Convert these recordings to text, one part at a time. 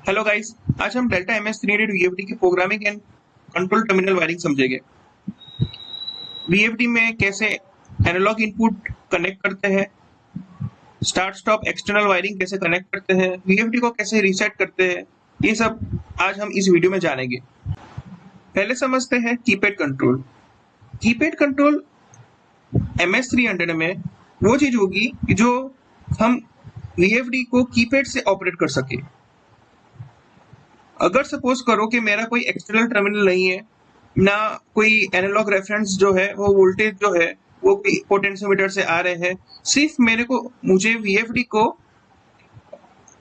Hello guys. आज हम delta MS300 VFD की programming and control terminal wiring समझेंगे। VFD में कैसे एनालॉग इनपुट कनेक्ट करते हैं, स्टार्ट स्टॉप एक्सटर्नल वायरिंग कैसे कनेक्ट करते हैं, VFD को कैसे रीसेट करते हैं, ये सब आज हम इस वीडियो में जानेंगे। पहले समझते हैं keypad control. Keypad control MS300 में वो चीज होगी जो हम VFD को कीपैड से ऑपरेट कर सके। अगर सपोज करो कि मेरा कोई एक्सटर्नल टर्मिनल नहीं है, ना कोई एनालॉग रेफरेंस जो है वो वोल्टेज जो है वो कोई पोटेंशियोमीटर से आ रहे हैं, सिर्फ मुझे VFD को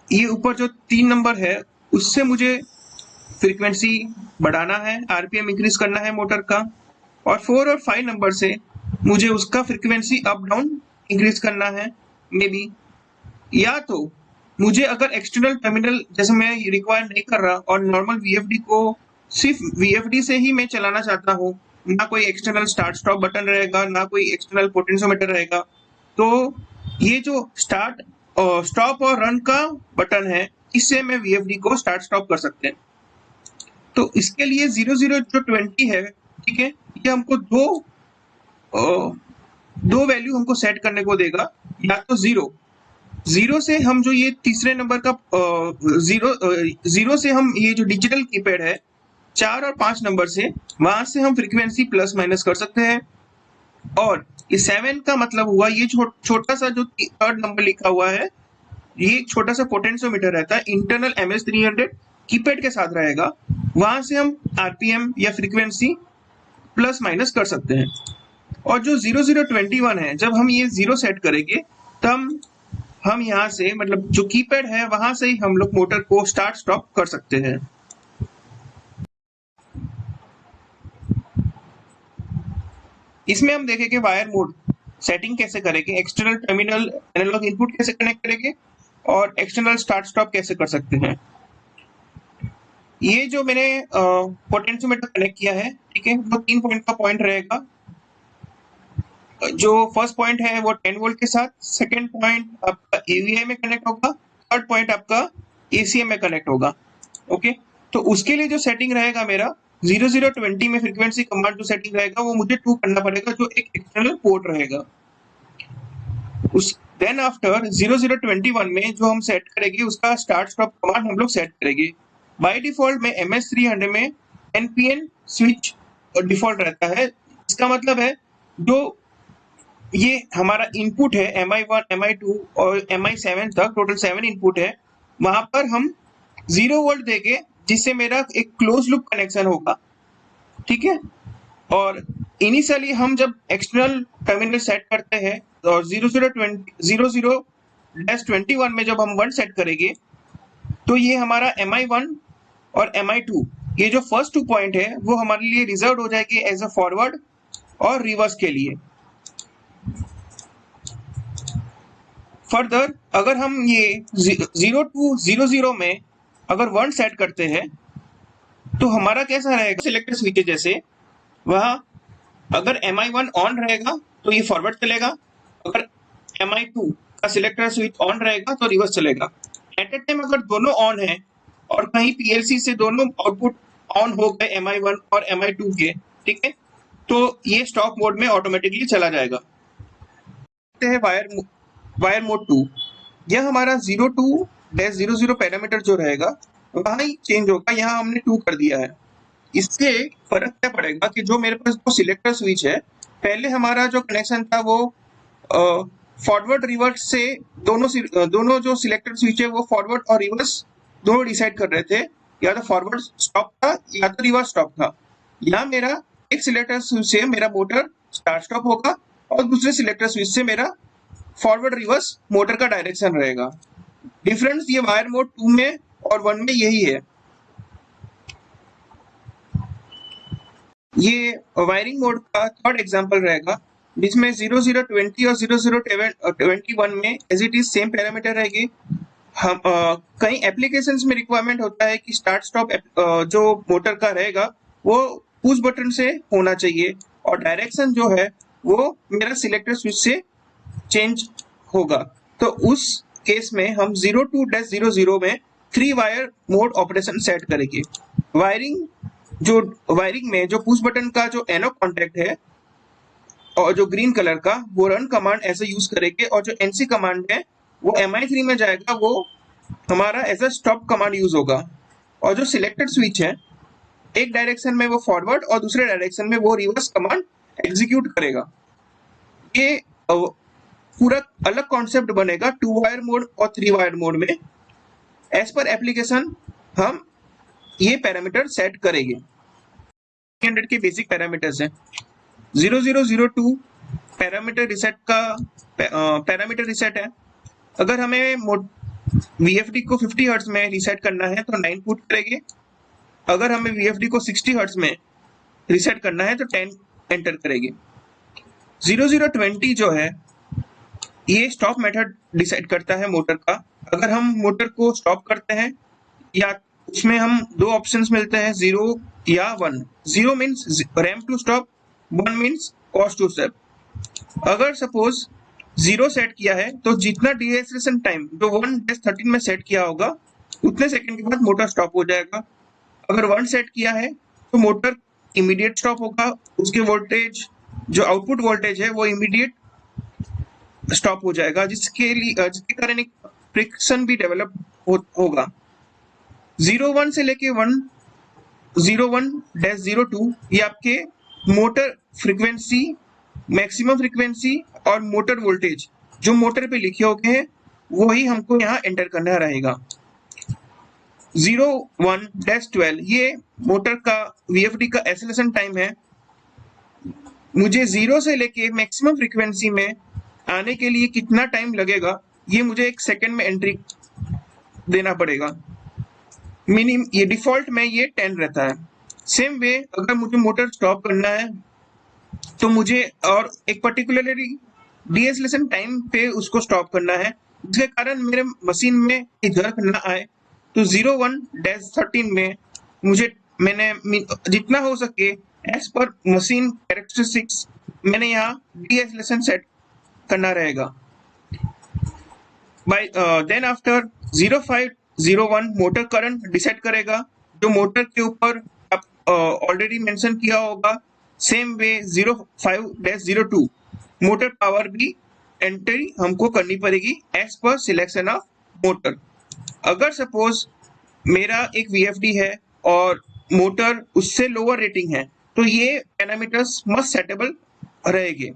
ये ऊपर जो 3 नंबर है उससे मुझे फ्रीक्वेंसी बढ़ाना है, RPM इंक्रीज करना है मोटर का, और 4 और 5 नंबर से मुझे उसका फ्रीक्वेंसी अप डाउन इंक्रीज करना है मे बी। या तो मुझे अगर एक्सटर्नल टर्मिनल जैसे मैं रिक्वायर नहीं कर रहा और नॉर्मल VFD को सिर्फ VFD से ही मैं चलाना चाहता हूँ, ना कोई एक्सटर्नल स्टार्ट स्टॉप बटन रहेगा, ना कोई एक्सटर्नल पोटेंशियोमीटर रहेगा, तो ये जो स्टार्ट स्टॉप और रन का बटन है, इससे मैं VFD को स्टार्ट स्टॉप कर सकते हैं। तो इसके लिए 00 जो 20 है, ठीक है, ये हमको दो वैल्यू हमको सेट करने को देगा। या तो जीरो से हम जो ये तीसरे नंबर का जीरो से हम ये जो डिजिटल कीपैड है 4 और 5 नंबर से, वहां से हम फ्रीक्वेंसी प्लस माइनस कर सकते हैं। और ये 7 का मतलब हुआ ये छोटा सा जो थर्ड नंबर लिखा हुआ है, ये एक छोटा सा पोटेंशियोमीटर रहता है इंटरनल MS300 कीपैड के साथ रहेगा, वहां से हम RPM या फ्रीक्वेंसी प्लस माइनस कर सकते हैं। और जो 0021 है, जब हम ये 0 सेट करेंगे तब हम यहाँ से मतलब जो कीपैड है वहां से ही हम लोग मोटर को स्टार्ट स्टॉप कर सकते हैं। इसमें हम देखेंगे वायर मोड सेटिंग कैसे करेंगे, एक्सटर्नल टर्मिनल एनालॉग इनपुट कैसे कनेक्ट करेंगे, और एक्सटर्नल स्टार्ट स्टॉप कैसे कर सकते हैं। ये जो मैंने पोटेंशियोमीटर कनेक्ट किया है, ठीक है, वो 3 पॉइंट का पॉइंट रहेगा। जो फर्स्ट पॉइंट है वो 10 वोल्ट के साथ, सेकंड पॉइंट आपका AVI में कनेक्ट होगा, थर्ड पॉइंट आपका ACM में कनेक्ट होगा। ओके, तो उसके लिए जो सेटिंग रहेगा मेरा 0020 में फ्रीक्वेंसी कमांड जो सेटिंग रहेगा वो मुझे 2 करना पड़ेगा, जो एक एक्सटर्नल पोर्ट रहेगा। उस देन आफ्टर 0021 में जो हम सेट करेंगे उसका स्टार्ट स्टॉप कमांड हम लोग सेट करेंगे। बाय डिफॉल्ट में MS300 में NPN स्विच डिफॉल्ट रहता है। इसका मतलब है जो ये हमारा इनपुट है MI1, MI2 और MI7 तक, टोटल 7 इनपुट है, वहां पर हम 0 वोल्ट देंगे जिससे मेरा एक क्लोज लूप कनेक्शन होगा, ठीक है। और इनिशियली हम जब एक्सटर्नल टर्मिनल सेट करते हैं और 00-21 में जब हम 1 सेट करेंगे तो ये हमारा MI1 और MI2 ये जो फर्स्ट 2 पॉइंट है वो हमारे लिए रिजर्व हो जाएगी एज अ फॉरवर्ड और रिवर्स के लिए। फर्दर अगर हम ये 0200 में अगर 1 सेट करते हैं तो हमारा कैसा रहेगा, सिलेक्टर स्विच जैसे, वहां अगर MI1 ऑन रहेगा तो ये फॉरवर्ड चलेगा, अगर MI2 का सिलेक्टर स्विच ऑन रहेगा तो रिवर्स चलेगा। एट ए टाइम अगर दोनों ऑन है और कहीं PLC से दोनों आउटपुट ऑन हो गए MI1 और MI2 के, ठीक है, तो ये स्टॉप मोड में ऑटोमेटिकली चला जाएगा। वायर मोड 2, यह हमारा 02-00 पैरामीटर जो रहेगा वहां ही चेंज होगा, यहाँ हमने 2 कर दिया है। इससे फर्क क्या पड़ेगा कि जो मेरे पास जो सिलेक्टर स्विच है, पहले हमारा जो कनेक्शन था वो फॉरवर्ड रिवर्स से दोनों जो सिलेक्टर स्विच है वो फॉरवर्ड और रिवर्स दोनों डिसाइड कर रहे थे, या तो फॉरवर्ड स्टॉप था या तो रिवर्स स्टॉप था। यहाँ मेरा एक सिलेक्टर स्विच से मेरा मोटर स्टार्ट स्टॉप होगा और दूसरे सिलेक्टर स्विच से मेरा फॉरवर्ड रिवर्स मोटर का डायरेक्शन रहेगा। डिफरेंस ये वायर मोड 2 में और 1 में यही है। ये वायरिंग मोड का थर्ड एग्जांपल रहेगा, जिसमें 0020 और 0021 में as it is same parameter रहेगी। हम कई एप्लीकेशंस में रिक्वायरमेंट होता है कि स्टार्ट स्टॉप जो मोटर का रहेगा वो पुश बटन से होना चाहिए, और डायरेक्शन जो है वो मेरा सिलेक्टर स्विच से चेंज होगा। तो उस केस में हम 02-00 में 3 वायर मोड ऑपरेशन सेट करेंगे। वायरिंग में जो पुश बटन का जो एनो कॉन्टैक्ट है और जो ग्रीन कलर का वो रन कमांड ऐसे यूज करेंगे, और जो NC कमांड है वो MI3 में जाएगा, वो हमारा as a stop command use होगा। और जो सिलेक्टेड स्विच है एक डायरेक्शन में वो फॉरवर्ड और दूसरे डायरेक्शन में वो रिवर्स कमांड एग्जीक्यूट करेगा। ये पूरा अलग कॉन्सेप्ट बनेगा 2 वायर मोड और 3 वायर मोड में। एज पर एप्लीकेशन हम ये पैरामीटर सेट करेंगे। 300 के बेसिक पैरामीटर्स हैं। 0002 पैरामीटर रिसेट का पैरामीटर रिसेट है। अगर हमें VFD को 50 हर्ट्ज में रिसेट करना है तो 9 पुट करेंगे। अगर हमें VFD को 60 हर्ट्ज में रिसेट करना है तो 10 एंटर करेंगे। 0020 जो है ये स्टॉप मेथड डिसाइड करता है मोटर का। अगर हम मोटर को स्टॉप करते हैं या उसमें हम दो ऑप्शंस मिलते हैं, 0 या 1। 0 means ramp to stop, 1 means pause to stop. अगर सपोज 0 सेट किया है तो जितना डीएक्सेलरेशन टाइम जो 1-13 में सेट किया होगा उतने सेकंड के बाद मोटर स्टॉप हो जाएगा। अगर 1 सेट किया है तो मोटर इमीडिएट स्टॉप होगा, उसके वोल्टेज जो आउटपुट वोल्टेज है वो इमीडिएट स्टॉप हो जाएगा, जिसके कारण एक फ्रिक्शन भी डेवलप होगा। 01 से लेके 01-02 ये आपके मोटर फ्रीक्वेंसी, मैक्सिमम फ्रीक्वेंसी और मोटर वोल्टेज जो मोटर पे लिखे होते हैं वही हमको यहाँ एंटर करना रहेगा। 01-12 ये मोटर का VFD का एक्सेलरेशन टाइम है। मुझे 0 से लेके मैक्सिमम फ्रीक्वेंसी में आने के लिए कितना टाइम लगेगा ये मुझे 1 सेकेंड में एंट्री देना पड़ेगा। ये डिफॉल्ट में ये 10 रहता है। सेम वे अगर मुझे मोटर स्टॉप करना है तो मुझे और एक पर्टिकुलरली डीएक्सेलरेशन टाइम पे उसको स्टॉप करना है, जिसके कारण मेरे मशीन में जर्क ना आए। तो 01-13 में मैंने जितना हो सके एज पर मशीन कैरेक्टरिस्टिक्स मैंने यहाँ डीएक्सेलरेशन सेट करना रहेगा। Then after 05-01 motor current decide करेगा, जो मोटर के ऊपर आप ऑलरेडी मेंशन किया होगा। सेम वे 05-02 मोटर पावर भी एंट्री हमको करनी पड़ेगी as per selection of motor. अगर सपोज मेरा एक VFD है और मोटर उससे लोअर रेटिंग है तो ये पैरामीटर्स मस्ट सेटेबल रहेंगे।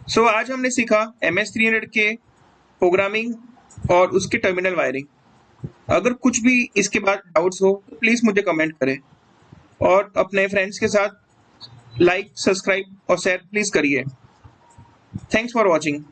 सो आज हमने सीखा MS300 के प्रोग्रामिंग और उसके टर्मिनल वायरिंग। अगर कुछ भी इसके बाद डाउट्स हो तो प्लीज मुझे कमेंट करें, और अपने फ्रेंड्स के साथ लाइक, सब्सक्राइब और शेयर प्लीज करिए। Thanks for watching.